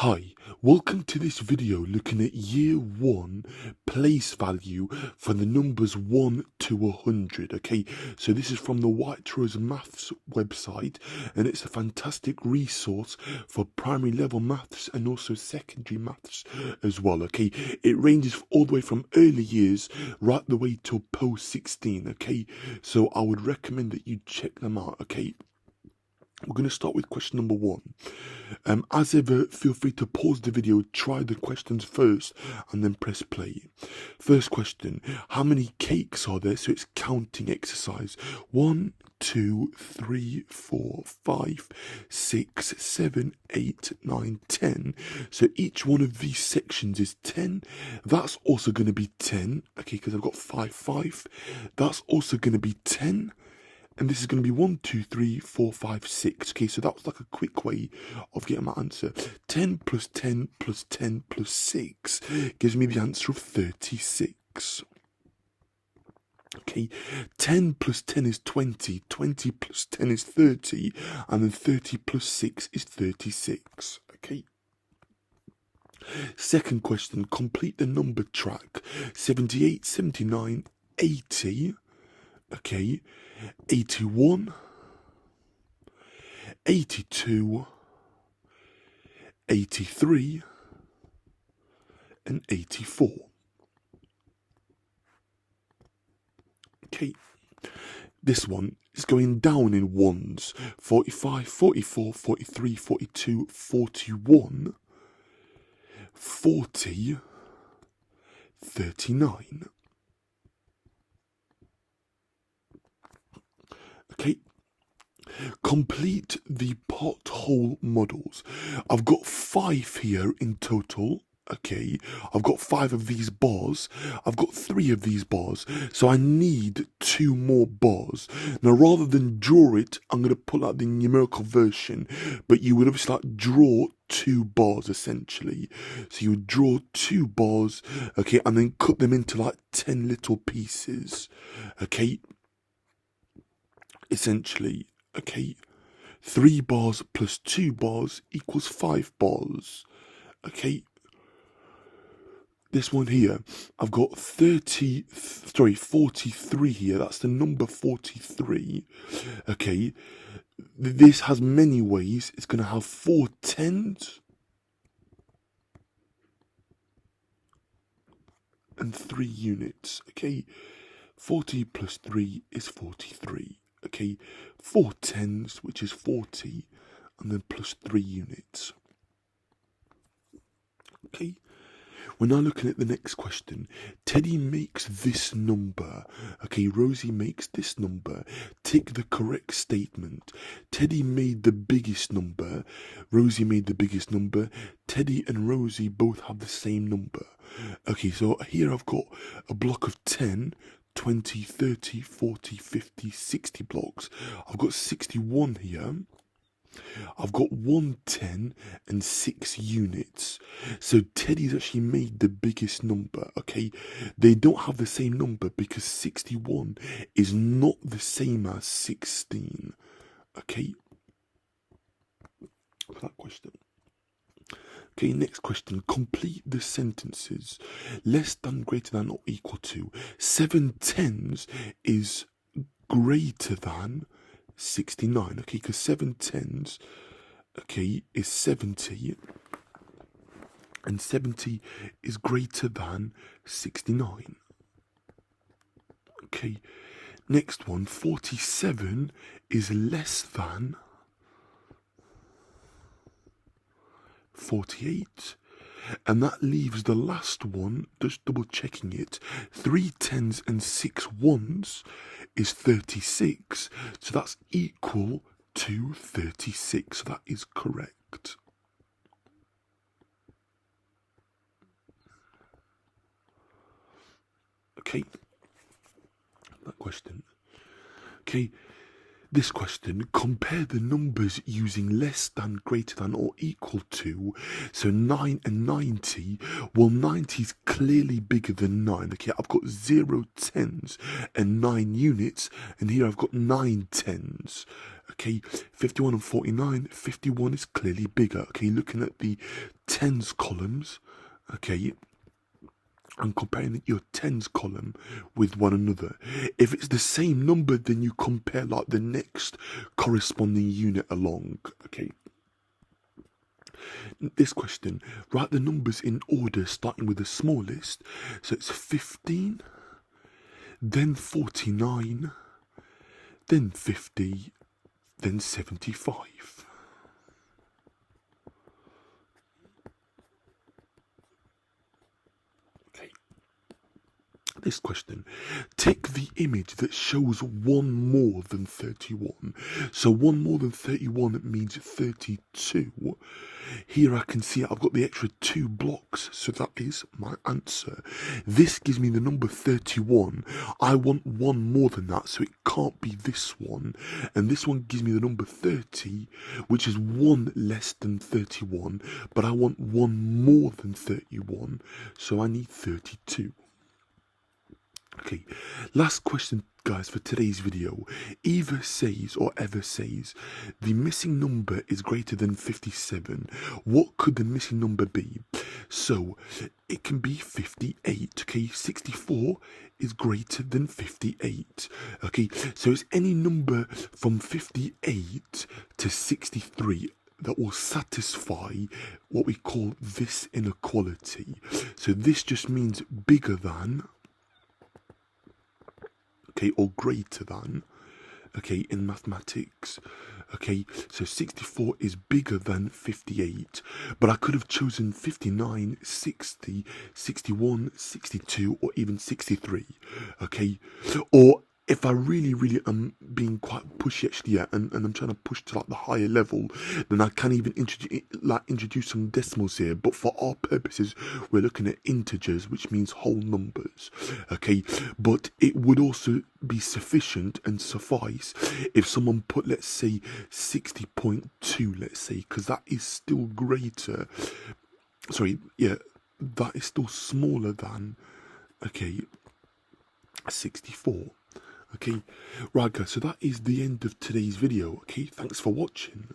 Hi, welcome to this video looking at year 1 place value for the numbers 1 to 100. Okay, so this is from the White Rose Maths website, and it's a fantastic resource for primary level maths and also secondary maths as well. Okay, it ranges all the way from early years right the way till post 16. Okay, so I would recommend that you check them out. Okay, we're going to start with question number 1. As ever, feel free to pause the video, try the questions first, and then press play. First question, how many cakes are there? So it's counting exercise. 1, 2, 3, 4, 5, 6, 7, 8, 9, 10. So each one of these sections is 10. That's also going to be 10, okay, because I've got 5, 5. That's also going to be 10. And this is going to be 1, 2, 3, 4, 5, 6. Okay, so that was like a quick way of getting my answer. 10 plus 10 plus 10 plus 6 gives me the answer of 36. Okay, 10 plus 10 is 20. 20 plus 10 is 30. And then 30 plus 6 is 36. Okay. Second question, complete the number track. 78, 79, 80. Okay, 81, 82, 83, and 84. Okay, this one is going down in ones. 45, 44, 43, 42, 41, 40, 39. Okay, complete the pothole models. I've got 5 here in total. Okay, I've got 5 of these bars. I've got 3 of these bars, so I need 2 more bars. Now, rather than draw it, I'm going to pull out the numerical version, but you would obviously like draw 2 bars essentially. So you would draw 2 bars, okay, and then cut them into like 10 little pieces. Okay, essentially, okay, 3 bars plus 2 bars equals 5 bars. Okay, this one here, I've got 43 here. That's the number 43. Okay, this has many ways. It's going to have 4 tens and 3 units. Okay, 40 plus 3 is 43. Okay, 4 tens, which is 40, and then plus 3 units. Okay, we're now looking at the next question. Teddy makes this number. Okay, Rosie makes this number. Tick the correct statement. Teddy made the biggest number. Rosie made the biggest number. Teddy and Rosie both have the same number. Okay, so here I've got a block of 10, 20, 30, 40, 50, 60 blocks. I've got 61 here. I've got 110 and 6 units. So Teddy's actually made the biggest number, okay? They don't have the same number because 61 is not the same as 16, okay? For that question. Okay, next question. Complete the sentences. Less than, greater than, or equal to. 7 tens is greater than 69. Okay, because 7 tens, okay, is 70. And 70 is greater than 69. Okay, next one. 47 is less than 48, and that leaves the last one, just double checking it, 3 tens and 6 ones is 36, so that's equal to 36, so that is correct. Okay, that question. Okay, this question, compare the numbers using less than, greater than, or equal to. So 9 and 90. Well, 90 is clearly bigger than 9. Okay, I've got 0 tens and 9 units, and here I've got 9 tens. Okay, 51 and 49, 51 is clearly bigger. Okay, looking at the tens columns, okay, and comparing your tens column with one another. If it's the same number, then you compare like the next corresponding unit along. Okay. This question, write the numbers in order starting with the smallest. So it's 15, then 49, then 50, then 75. Okay. This question, take the image that shows one more than 31. So one more than 31 means 32. Here I can see I've got the extra 2 blocks, so that is my answer. This gives me the number 31. I want one more than that, so it can't be this one. And this one gives me the number 30, which is one less than 31, but I want one more than 31, so I need 32. Okay, last question, guys, for today's video. Either says or ever says the missing number is greater than 57. What could the missing number be? So it can be 58. Okay, 64 is greater than 58. Okay, so it's any number from 58 to 63 that will satisfy what we call this inequality. So this just means bigger than, okay, or greater than, okay, in mathematics. Okay, so 64 is bigger than 58, but I could have chosen 59, 60, 61, 62, or even 63, okay, or if I really am being quite pushy actually, yeah, and I'm trying to push to like the higher level, then I can even introduce some decimals here. But for our purposes, we're looking at integers, which means whole numbers. Okay, but it would also be sufficient and suffice if someone put, let's say, 60.2, let's say, because that is still greater. Sorry, yeah, that is still smaller than, okay, 64. Okay, right guys, so that is the end of today's video. Okay, thanks for watching.